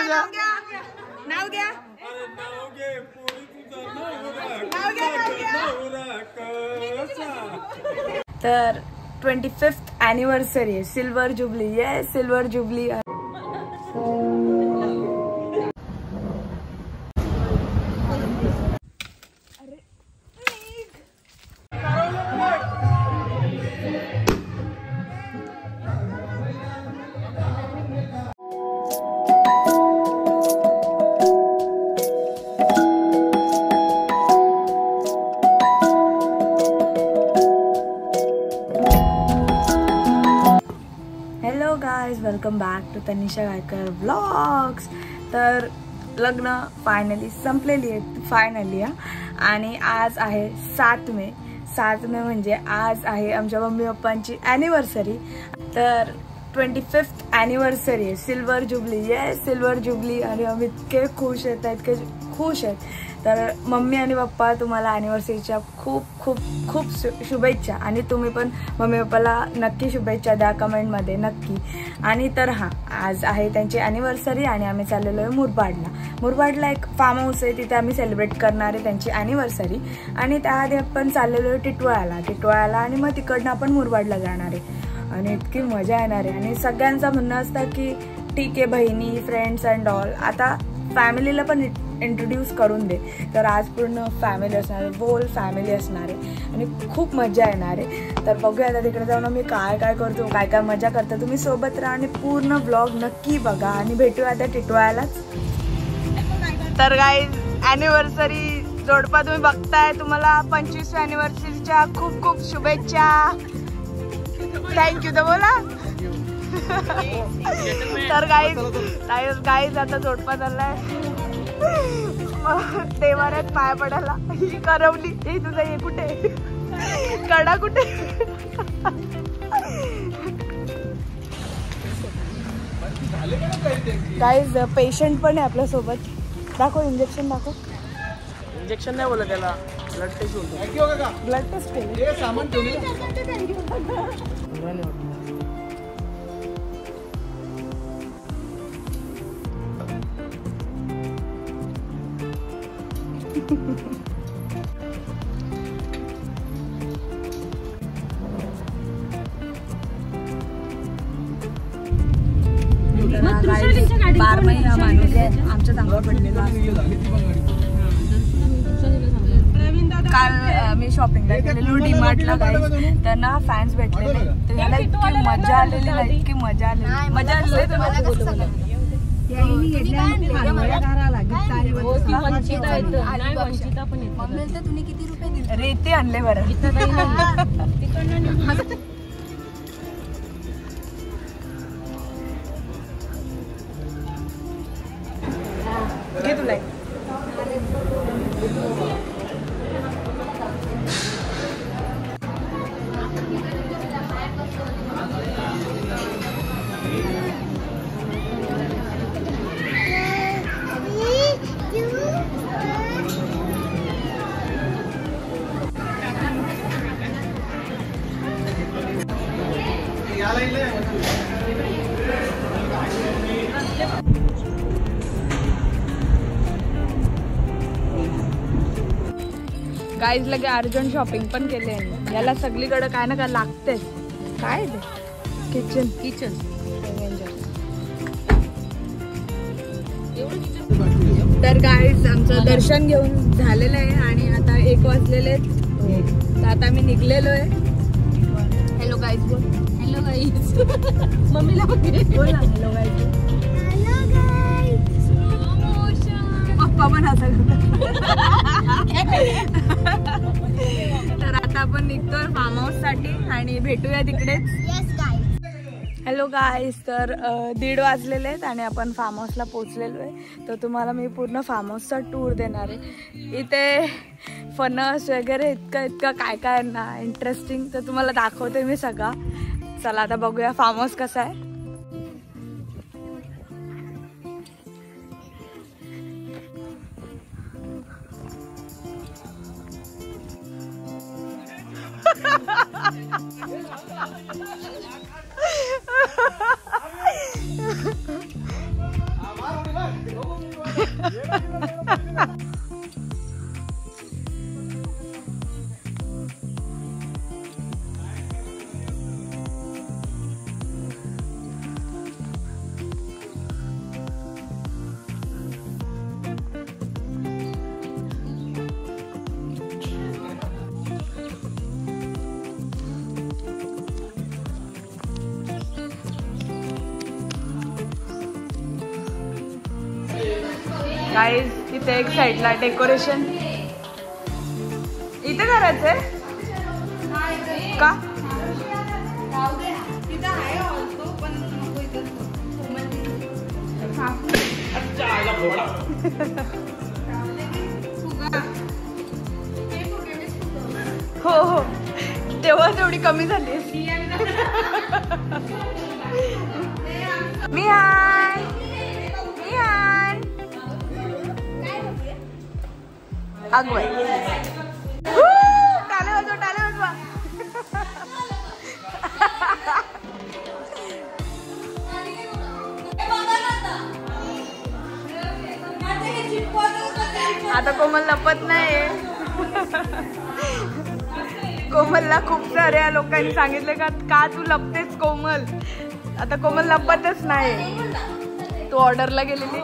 माझ्या. नाव घ्या. तर 25th ॲनिव्हर्सरी आहे, silver jubilee. Yes, silver jubilee. Welcome back to Tanisha Gaykar vlogs. तर लग्न फायनली संपलेली आहे, फायनली. आणि आज आहे 7 मे. 7 मे म्हणजे आज आहे आमच्या मम्मी पप्पांची ॲनिव्हर्सरी. तर 25th ॲनिव्हर्सरी आहे, silver jubilee. Yes, silver jubilee. आणि आम्ही इतके खुश आहेत, इतके खुश आहेत. तर मम्मी आणि पप्पा तुम्हाला ॲनिव्हर्सरीच्या खूप खूप खूप शुभेच्छा. आणि तुम्ही पण मम्मी पप्पाला नक्की शुभेच्छा द्या कमेंटमध्ये, नक्की. आणि तर हां, आज आहे त्यांची ॲनिव्हर्सरी आणि आम्ही चाललेलो आहे मुरबाडला. मुरबाडला एक फार्म हाऊस आहे, तिथे आम्ही सेलिब्रेट करणार आहे त्यांची ॲनिव्हर्सरी. आणि त्याआधी आपण चाललेलो आहे टिटवाळ्याला आणि मग तिकडनं आपण मुरबाडला जाणार आहे. आणि इतकी मजा येणार आहे. आणि सगळ्यांचं म्हणणं असतं की ठीक आहे बहिणी, फ्रेंड्स अँड ऑल, आता फॅमिलीला पण इंट्रोड्यूस करून दे. तर आज पूर्ण फॅमिली असणार आहे, होल फॅमिली असणार आहे आणि खूप मजा येणार आहे. तर बघूया आता तिकडे जाऊन मी काय काय करतो, काय काय मजा करतो. तुम्ही सोबत राहा आणि पूर्ण ब्लॉग नक्की बघा. आणि भेटूया आता टिटवाळ्यालाच. तर गाईज, ॲनिव्हर्सरी जोडपा तुम्ही बघताय, तुम्हाला 25व्या ॲनिव्हर्सरीच्या खूप खूप शुभेच्छा. थँक्यू तर बोला. तर गाईज आता जोडपा चाललाय देवाऱ्यात पाया पडायला. ही करवली, हे तुझं हे कुठे, कडा कुठे. गाईज पेशंट पण आहे आपल्या सोबत. दाखव इंजेक्शन, दाखव. इंजेक्शन नाही बोलत त्याला, ब्लड टेस्ट होतो. ब्लड टेस्ट केले. सामान ठेवले. बारमाही हा माणूस आमच्या अंगावर पडलेला. काल मी शॉपिंगला गेलेलो डीमार्टला. त्यांना फॅन्स भेटलेले, तर याला इतकी मजा आलेली ना, इतकी मजा आलेली. मजा रेते आणले बरं. घे तुला. गाईज लगे अर्जंट शॉपिंग पण केली आहे. याला सगळीकडे काय ना काय लागतेच. काय ते किचन. तर गाईज आमचं दर्शन घेऊन झालेलं आहे आणि आता 1 वाजलेले आहेत. तर आता मी निघलेलो आहे. हॅलो गाईज बोल. Hello guys. मम्मीला बोल ना. Hello guys. पप्पा पण असं. तर आता आपण निघतोय फार्म हाऊस साठी आणि भेटूया तिकडेच. Hello guys. तर 1:30 वाजलेले आहेत आणि आपण फार्म हाऊसला पोचलेलो आहे. तर तुम्हाला मी पूर्ण फार्म हाऊसचा टूर देणार आहे. इथे फणस वगैरे इतकं काय काय ना इंटरेस्टिंग, तर तुम्हाला दाखवते मी सगळं. चला आता बघूया फार्म हाऊस कसा आहे. गाईज इथे एक साईडला डेकोरेशन इथे करायचंय का? हो हो तेव्हा तेवढी कमी झाली. मी हाय अगवाय टाले वाजवा. आता कोमल लपत नाही. कोमलला खूप साऱ्या लोकांनी सांगितले का तू लपतेस कोमल. आता कोमल लपतच नाही. तू ऑर्डरला गेलेली.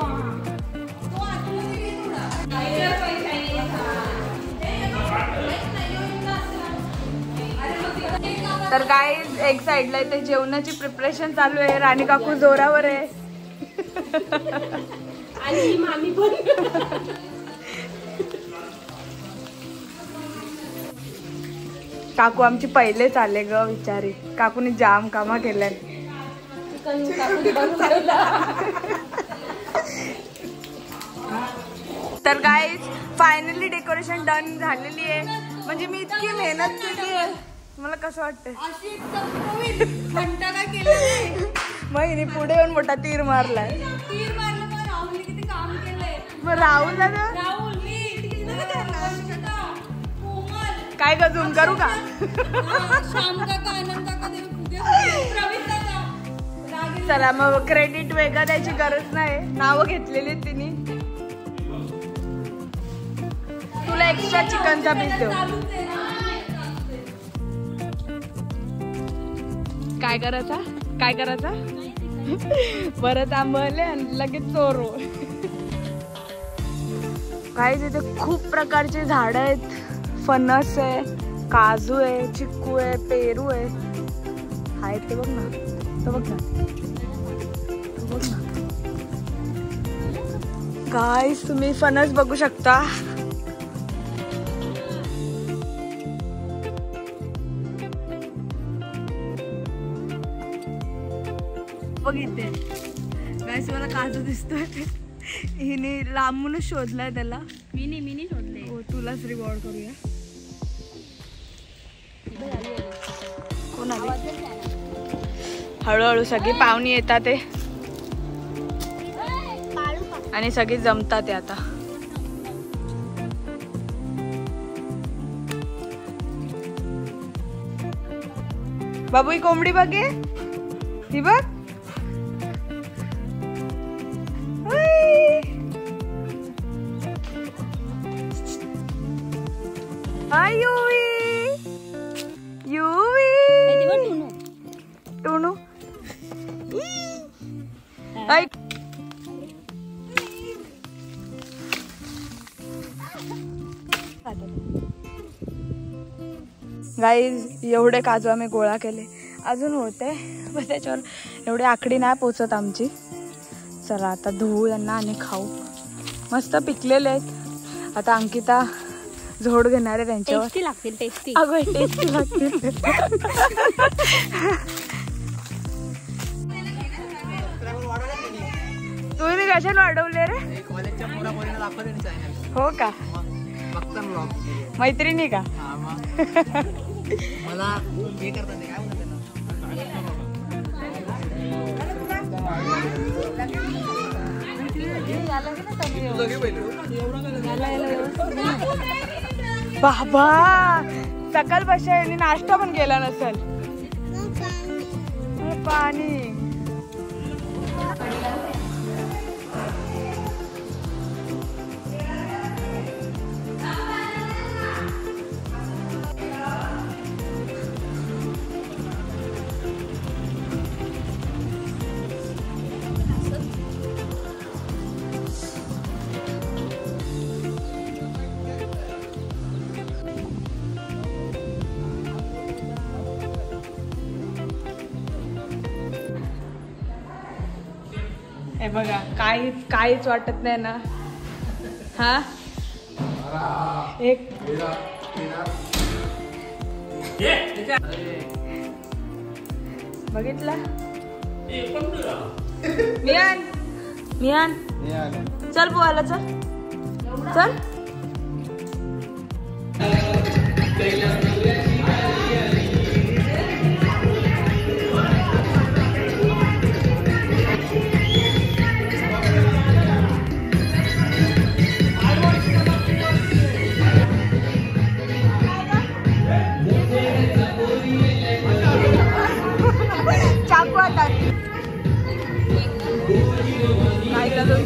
तर गाईज एक साइडला इथे जेवणाची प्रिपरेशन चालू आहे. राणी काकू जोरावर आहे. आणि मामी पण. काकू आमची पहिले चालले ग विचारी. काकूने जाम कामा केल्या. तर गाईज फायनली डेकोरेशन डन झालेली आहे. म्हणजे मी इतकी मेहनत केली आहे. मला कसं वाटतंय मग हिने पुढे येऊन मोठा तीर मारलाय. मग राहुलला काय ग झूम करू का? चला मग क्रेडिट वेगळं द्यायची गरज नाही. नावं घेतलेली तिने. तुला एक्स्ट्रा चिकनचा पीस देऊ. काय करायचा बरं थांबवले आणि लगेच चोरो. काही तिथे खूप प्रकारचे झाड आहेत. फणस आहे, काजू आहे, चिक्कू आहे, पेरू आहे. हाय ते बघ ना. गाईस तुम्ही फणस बघू शकता. बघितले गाईस मला काजू दिसतोय. हिने लांबूनच शोधलाय त्याला. मिनी शोधले. हो तुलाच रिवॉर्ड करूया. कोण आले? हळूहळू सगळी पाहुणी येतात आणि सगळी जमतात आता. बाबू ही कोंबडी बघे. ही बघ. टुनू गाईज एवढे काजू आम्ही गोळा केले. अजून होते पण त्याच्यावर एवढी आकडी नाही पोचत आमची. चला आता धुवू यांना आणि खाऊ. मस्त पिकलेले आहेत. आता अंकिता झोड घेणार आहे त्यांच्यावर. टेस्टी लागतील. टेस्टी अगं टेस्टी लागतील. तुम्ही कशाने वाढवले रे? हो का? मैत्रिणी का? मला हे करतात काय बाबा सकाळ बशा यांनी नाश्ता पण केला नसेल. पाणी हे बघा काहीच वाटत नाही ना. हा एक बघितला मियान चल पोहायला चल चल. चाकू आता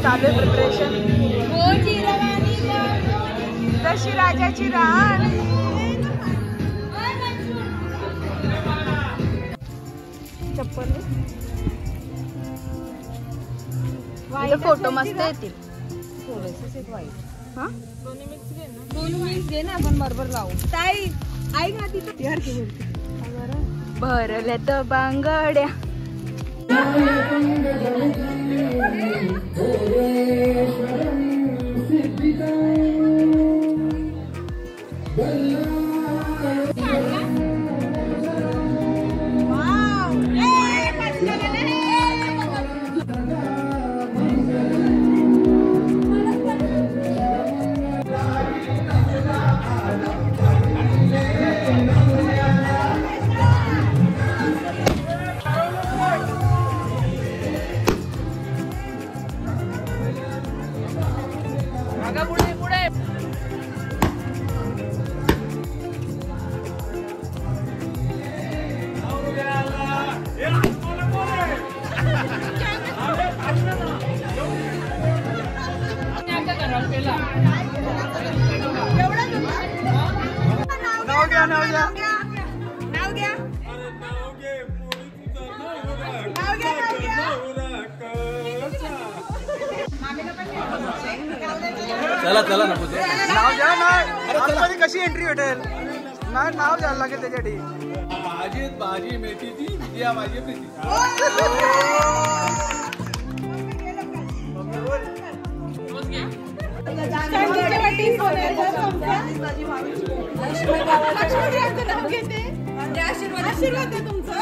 चालू प्रिपरेशन. तशी राजाची राण. चप्पल फोटो मस्त येतील. दोन्ही मिक्स घे ना आपण बरोबर लावू. ताई ऐक ना तिथं भरल्या तर बांगड्या. चला चला ना नाव द्या ना. अरे कशी एंट्री भेटेल. नाव द्यायला लागेल त्याच्यासाठी. भाजी मेथीची विजया माझी प्रीती. आशीर्वाद तुमचा.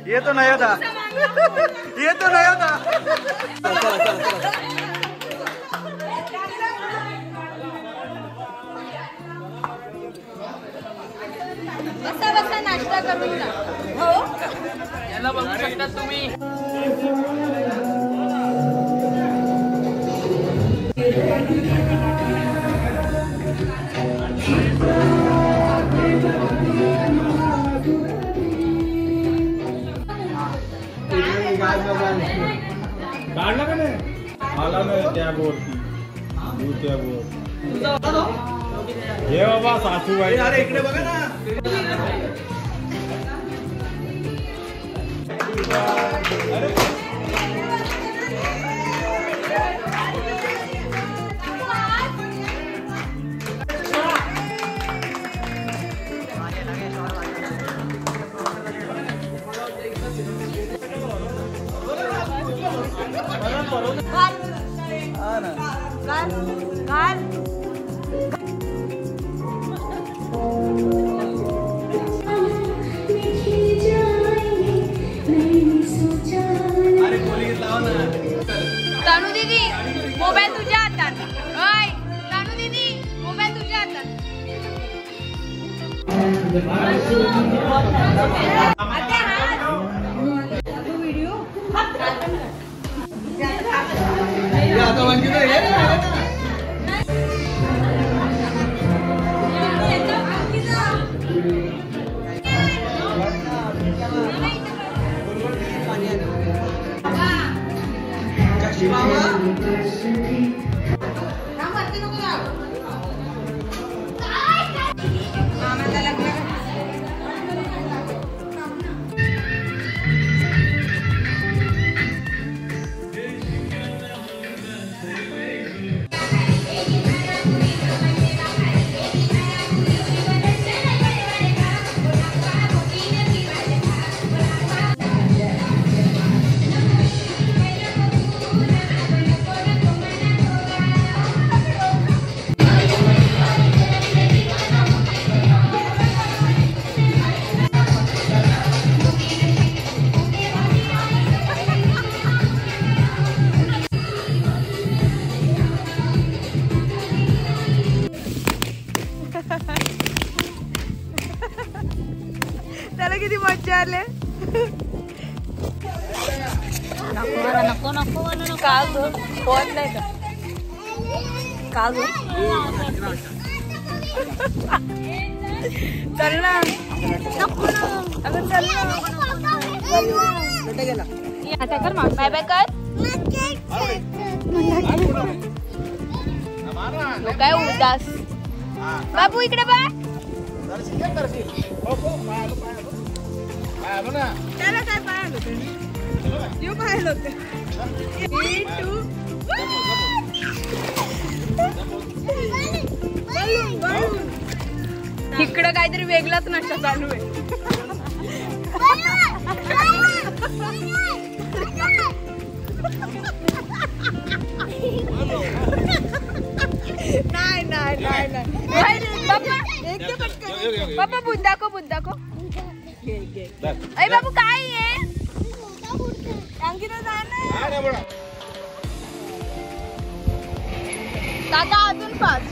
ये तो नहीं था. ये तो नहीं था. बसा नाश्ता करून जा. हो याला बघू शकता तुम्ही. काढला का नाही. आला नाही त्या बोरती त्या बोर. हे बाबा सासूबाई. अरे इकडे बघा ना. तानू दीदी मोबाईल तुझ्या हातात. ओय तानू दीदी मोबाईल तुझ्या हातात. विचारले नको नको नको का ग पोहत नाही का ग चल ना अगं चल ना आता कर मग बाय बाय कर काय उदास बाबू इकडे बघ त्याला काय पाहायला होतं येऊ पाहायला होतं इकडं काहीतरी वेगळाच नशा चालू आहे नाही नाही नाही नाही बाबा बुद्धा को अरे बाबू काय आहे अंकिता जाणार काका अजून 5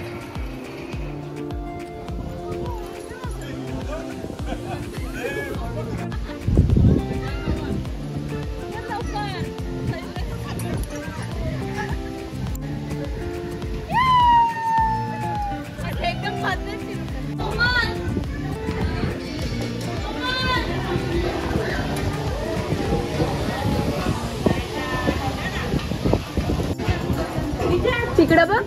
तिकडं बघ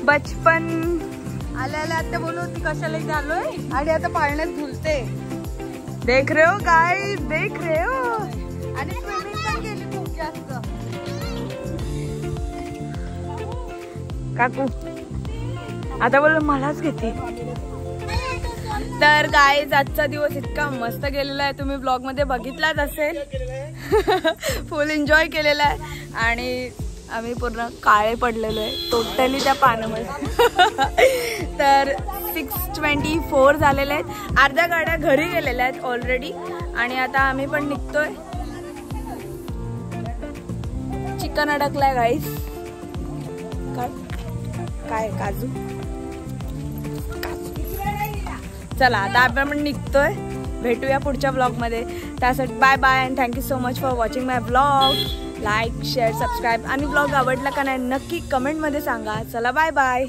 बचपन आल्याला आता बोलू कशाला इथे आलोय आणि आता पाळण्यात झुलते देख रे हो गाईस देख रे हो आणि स्विमिंग पण केली खूप जास्त काकू आता बोल मलाच घेते तर गाईज आजचा दिवस इतका मस्त गेलेला आहे तुम्ही ब्लॉग मध्ये बघितलाच असेल फुल एन्जॉय केलेला आहे आणि आम्ही पूर्ण काळे पडलेलो आहे टोटली त्या पाण्यामध्ये तर 6:24 झालेले आहेत अर्ध्या गाड्या घरी गेलेल्या आहेत ऑलरेडी आणि आता आम्ही पण निघतोय चिकन अडकलाय गाईस काय काजू चला आता आपण निघतोय भेटूया पुढच्या ब्लॉग मध्ये त्यासाठी bye bye and thank you so much for watching my blog like share subscribe आणि ब्लॉग आवडला का नाही नक्की कमेंट मध्ये सांगा चला बाय बाय